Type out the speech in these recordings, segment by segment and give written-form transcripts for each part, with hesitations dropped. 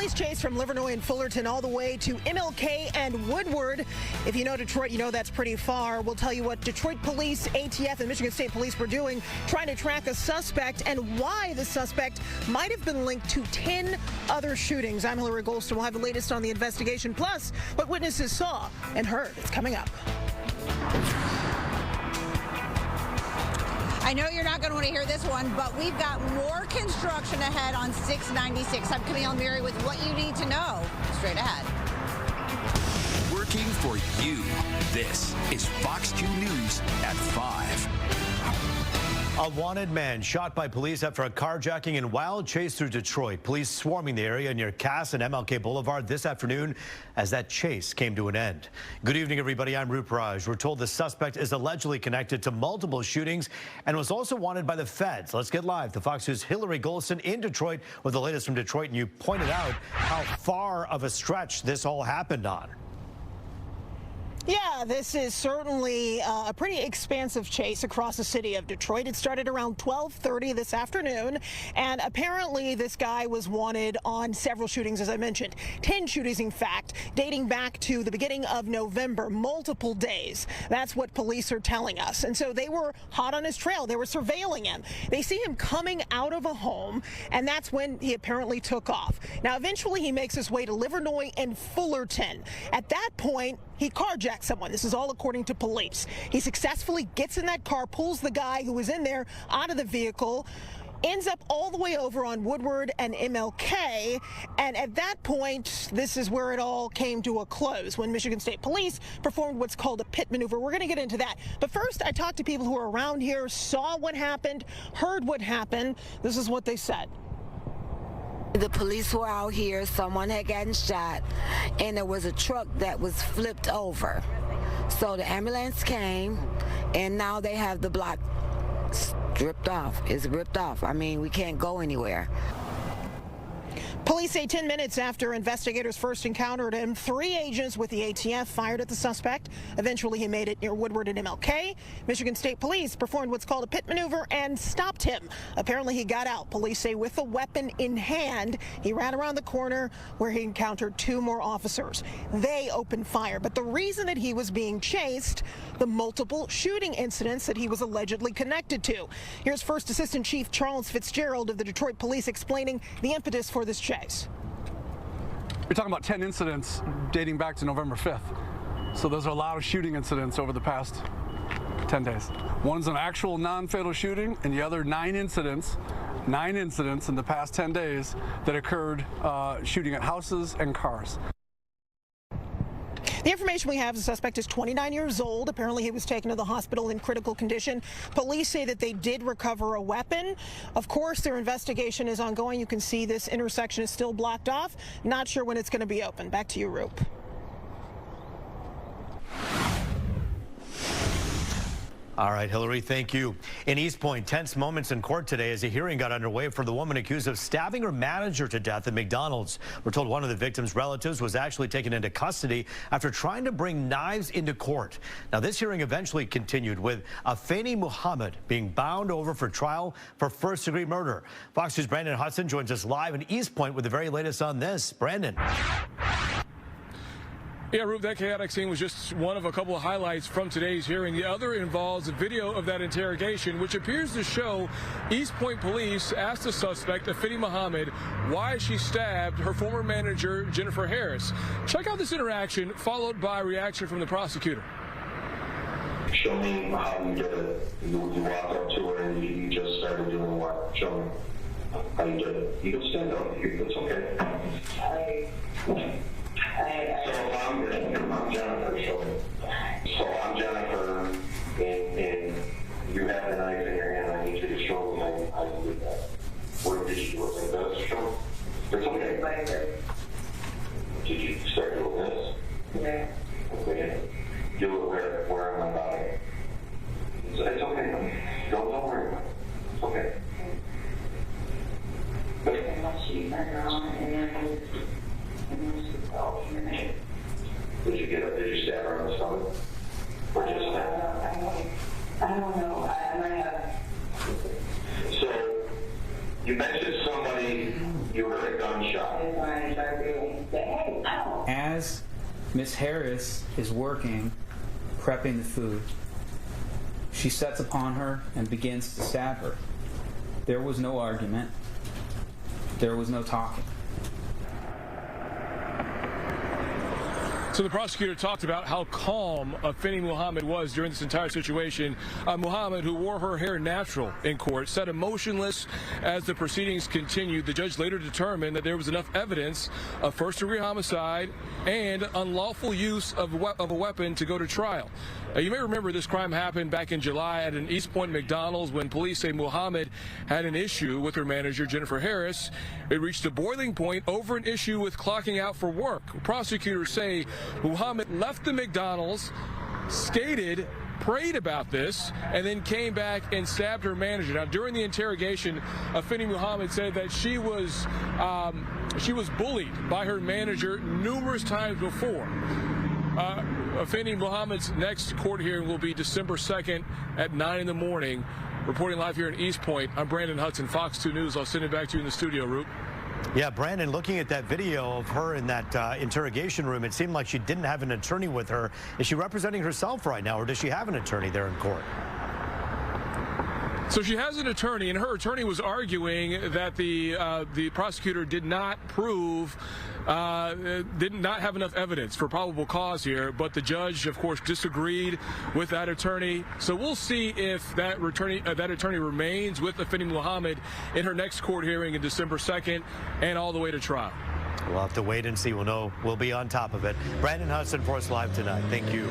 police chase from Livernois and Fullerton all the way to MLK and Woodward. If you know Detroit, you know that's pretty far. We'll tell you what Detroit police, ATF, and Michigan State Police were doing, trying to track a suspect and why the suspect might have been linked to 10 other shootings. I'm Hillary Golston. We'll have the latest on the investigation, plus what witnesses saw and heard. It's coming up. I know you're not going to want to hear this one, but we've got more construction ahead on 696. I'm Camille Miri with what you need to know straight ahead. Working for you. This is Fox 2 News at 5. A wanted man shot by police after a carjacking and wild chase through Detroit. Police swarming the area near Cass and MLK Boulevard this afternoon as that chase came to an end. Good evening, everybody. I'm Roop Raj. We're told the suspect is allegedly connected to multiple shootings and was also wanted by the feds. Let's get live to Fox News' Hillary Golston in Detroit with the latest from Detroit. And you pointed out how far of a stretch this all happened on. Yeah, this is certainly a pretty expansive chase across the city of Detroit. It started around 12:30 this afternoon, and apparently this guy was wanted on several shootings, as I mentioned. 10 shootings, in fact, dating back to the beginning of November, multiple days. That's what police are telling us. And so they were hot on his trail. They were surveilling him. They see him coming out of a home, and that's when he apparently took off. Now, eventually he makes his way to Livernois and Fullerton. At that point, he carjacked someone. This is all according to police. He successfully gets in that car, pulls the guy who was in there out of the vehicle, ends up all the way over on Woodward and MLK. And at that point, this is where it all came to a close when Michigan State Police performed what's called a pit maneuver. We're going to get into that. But first, I talked to people who were around here, saw what happened, heard what happened. This is what they said. The police were out here, someone had gotten shot, and there was a truck that was flipped over. So the ambulance came, and now they have the block stripped off. It's ripped off. I mean, we can't go anywhere. Police say 10 minutes after investigators first encountered him, 3 agents with the ATF fired at the suspect. Eventually, he made it near Woodward and MLK. Michigan State Police performed what's called a pit maneuver and stopped him. Apparently, he got out. Police say with a weapon in hand, he ran around the corner where he encountered 2 more officers. They opened fire. But the reason that he was being chased, the multiple shooting incidents that he was allegedly connected to. Here's First Assistant Chief Charles Fitzgerald of the Detroit Police explaining the impetus for this chase. You're talking about 10 incidents dating back to November 5th. So those are a lot of shooting incidents over the past 10 days. One's an actual non-fatal shooting, and the other 9 incidents in the past 10 days that occurred shooting at houses and cars. The information we have, the suspect is 29 years old. Apparently, he was taken to the hospital in critical condition. Police say that they did recover a weapon. Of course, their investigation is ongoing. You can see this intersection is still blocked off. Not sure when it's going to be open. Back to you, Roop. All right, Hillary, thank you. In East Point, tense moments in court today as a hearing got underway for the woman accused of stabbing her manager to death at McDonald's. We're told one of the victim's relatives was actually taken into custody after trying to bring knives into court. Now, this hearing eventually continued with Afeni Muhammad being bound over for trial for first-degree murder. Fox News' Brandon Hudson joins us live in East Point with the very latest on this. Brandon. Yeah, Roop, that chaotic scene was just one of a couple of highlights from today's hearing. The other involves a video of that interrogation, which appears to show East Point police asked the suspect, Afeni Muhammad, why she stabbed her former manager, Jennifer Harris. Check out this interaction, followed by a reaction from the prosecutor. Show me how you did it. You walked up to her and you just started doing what? Show me how you did it. You can stand up. It's okay. I'm Jennifer. So I'm Jennifer, and you have the knife in your hand. I need you to show me how you did that. Where did you do it? Like this? Show me. It's okay. Did you start doing this? Yeah. Okay. Do it where on my body. It's okay. Don't worry about it. It's okay. Did you get up? Did you stab her on the stomach? Or just I don't know. I might have. So, you mentioned somebody, you were heard a gunshot. As Miss Harris is working, prepping the food, she sets upon her and begins to stab her. There was no argument. There was no talking. So the prosecutor talked about how calm Afeni Muhammad was during this entire situation. Muhammad, who wore her hair natural in court, sat emotionless as the proceedings continued. The judge later determined that there was enough evidence of first-degree homicide and unlawful use of a weapon to go to trial. You may remember this crime happened back in July at an East Point McDonald's when police say Muhammad had an issue with her manager, Jennifer Harris. It reached a boiling point over an issue with clocking out for work. Prosecutors say Muhammad left the McDonald's, skated, prayed about this, and then came back and stabbed her manager. Now, during the interrogation, Afeni Muhammad said that she was bullied by her manager numerous times before. Afeni Muhammad's next court hearing will be December 2nd at 9 in the morning. Reporting live here in East Point, I'm Brandon Hudson, Fox 2 News. I'll send it back to you in the studio, Roop. Yeah, Brandon, looking at that video of her in that interrogation room, it seemed like she didn't have an attorney with her. Is she representing herself right now, or does she have an attorney there in court? So she has an attorney, and her attorney was arguing that the prosecutor did not prove, did not have enough evidence for probable cause here, but the judge, of course, disagreed with that attorney. So we'll see if that attorney remains with Afeni Muhammad in her next court hearing in December 2nd and all the way to trial. We'll have to wait and see. We'll know. We'll be on top of it. Brandon Hudson for us live tonight. Thank you.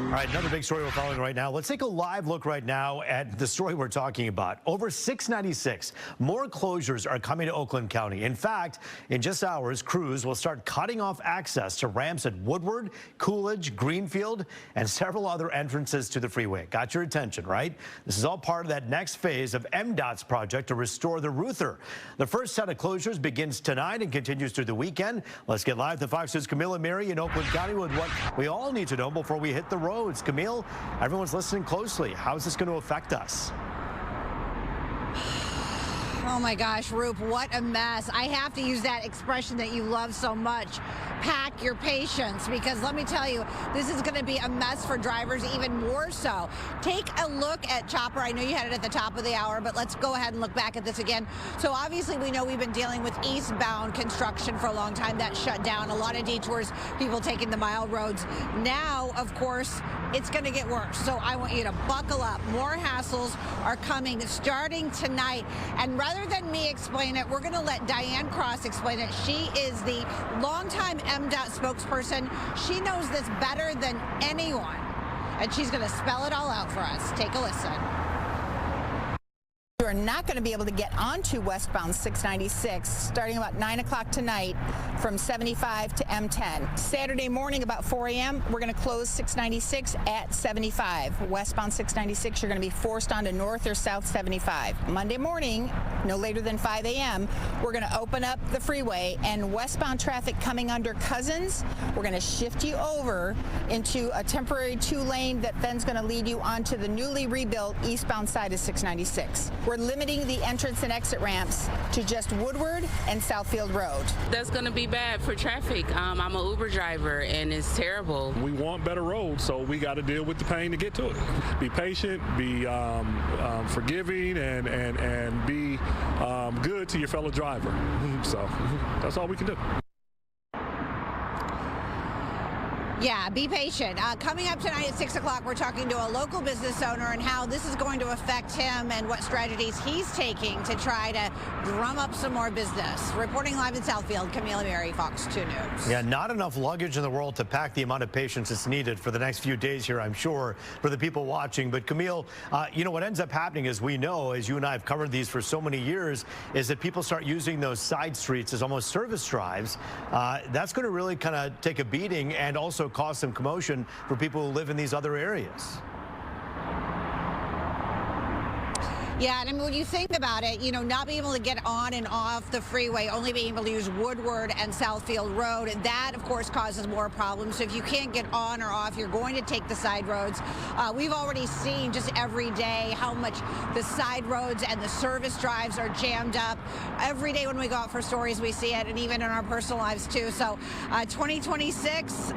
All right, another big story we're following right now. Let's take a live look right now at the story we're talking about. Over 696, more closures are coming to Oakland County. In fact, in just hours, crews will start cutting off access to ramps at Woodward, Coolidge, Greenfield, and several other entrances to the freeway. Got your attention, right? This is all part of that next phase of MDOT's project to restore the Ruther. The first set of closures begins tonight and continues through the weekend. Let's get live to Fox News' Camille and Mary in Oakland County with what we all need to know before we hit the road. Camille, everyone's listening closely. How is this going to affect us? Oh my gosh, Roop, what a mess. I have to use that expression that you love so much. Pack your patience, because let me tell you, this is going to be a mess for drivers, even more so. Take a look at Chopper. I know you had it at the top of the hour, but let's go ahead and look back at this again. So obviously we know we've been dealing with eastbound construction for a long time. That shut down a lot of detours, people taking the mile roads. Now, of course, it's going to get worse. So I want you to buckle up. More hassles are coming starting tonight. And rather than me explain it, we're going to let Diane Cross explain it. She is the longtime MDOT spokesperson. She knows this better than anyone, and she's going to spell it all out for us. Take a listen. You are not going to be able to get onto westbound 696 starting about 9 o'clock tonight from 75 to M10. Saturday morning about 4 a.m. we're going to close 696 at 75. Westbound 696 you're going to be forced onto north or south 75. Monday morning, no later than 5 a.m. we're going to open up the freeway, and westbound traffic coming under Cousins, we're going to shift you over into a temporary 2-lane that then's going to lead you onto the newly rebuilt eastbound side of 696. We're limiting the entrance and exit ramps to just Woodward and Southfield Road. That's going to be bad for traffic. I'm an Uber driver, and it's terrible. We want better roads, so we got to deal with the pain to get to it. Be patient, be forgiving, and be good to your fellow driver. So that's all we can do. Yeah, be patient. Coming up tonight at 6 o'clock, we're talking to a local business owner and how this is going to affect him and what strategies he's taking to try to drum up some more business. Reporting live in Southfield, Camille Mary, Fox 2 News. Yeah, not enough luggage in the world to pack the amount of patience that's needed for the next few days here, I'm sure, for the people watching. But Camille, you know, what ends up happening, as we know, as you and I have covered these for so many years, is that people start using those side streets as almost service drives. That's going to really kind of take a beating and also cause some commotion for people who live in these other areas. Yeah, and I mean, when you think about it, you know, not being able to get on and off the freeway, only being able to use Woodward and Southfield Road, that, of course, causes more problems. So if you can't get on or off, you're going to take the side roads. We've already seen just every day how much the side roads and the service drives are jammed up. Every day when we go out for stories, we see it, and even in our personal lives, too. So 2026,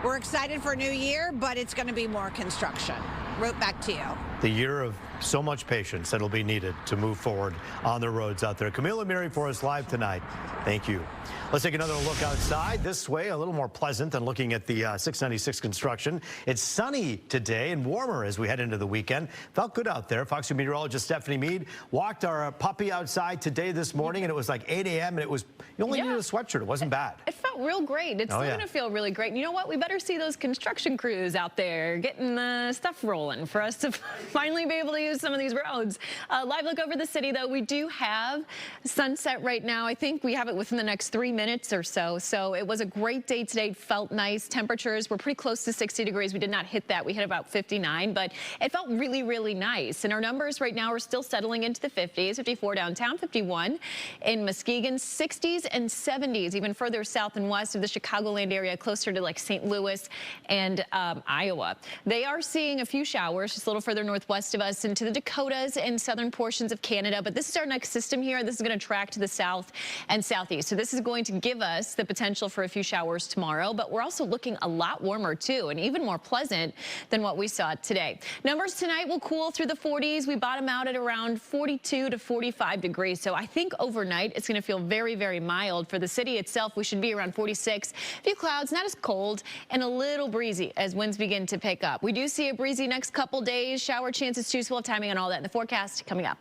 we're excited for a new year, but it's going to be more construction. Root, back to you. The year of so much patience that'll be needed to move forward on the roads out there. Camille and Mary for us live tonight. Thank you. Let's take another look outside. This way, a little more pleasant than looking at the 696 construction. It's sunny today and warmer as we head into the weekend. Felt good out there. Fox 2 meteorologist Stephanie Mead walked our puppy outside today this morning, and it was like 8 a.m. and it was, you only needed a sweatshirt. It wasn't bad. It felt real great. It's still going to feel really great. And you know what? We better see those construction crews out there getting the stuff rolling for us to finally be able to use some of these roads. Live look over the city, though. We do have sunset right now. I think we have it within the next 3 minutes or so. So it was a great day today. Felt nice. Temperatures were pretty close to 60 degrees. We did not hit that. We hit about 59, but it felt really, really nice. And our numbers right now are still settling into the 50s, 54 downtown, 51 in Muskegon, 60s and 70s, even further south and west of the Chicagoland area, closer to like St. Louis and Iowa. They are seeing a few showers just a little further northwest of us into the Dakotas and southern portions of Canada. But this is our next system here. This is going to track to the south and southeast. So this is going to give us the potential for a few showers tomorrow. But we're also looking a lot warmer, too, and even more pleasant than what we saw today. Numbers tonight will cool through the 40s. We bottom out at around 42 to 45 degrees. So I think overnight it's going to feel very, very mild. For the city itself, we should be around 46. A few clouds, not as cold, and a little breezy as winds begin to pick up. We do see a breezy next couple days. Shower chances, too. So we'll have timing on all that in the forecast coming up.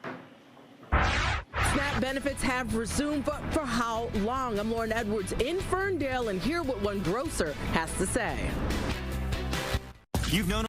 SNAP benefits have resumed, but for how long? I'm Lauren Edwards in Ferndale, and hear what one grocer has to say. You've known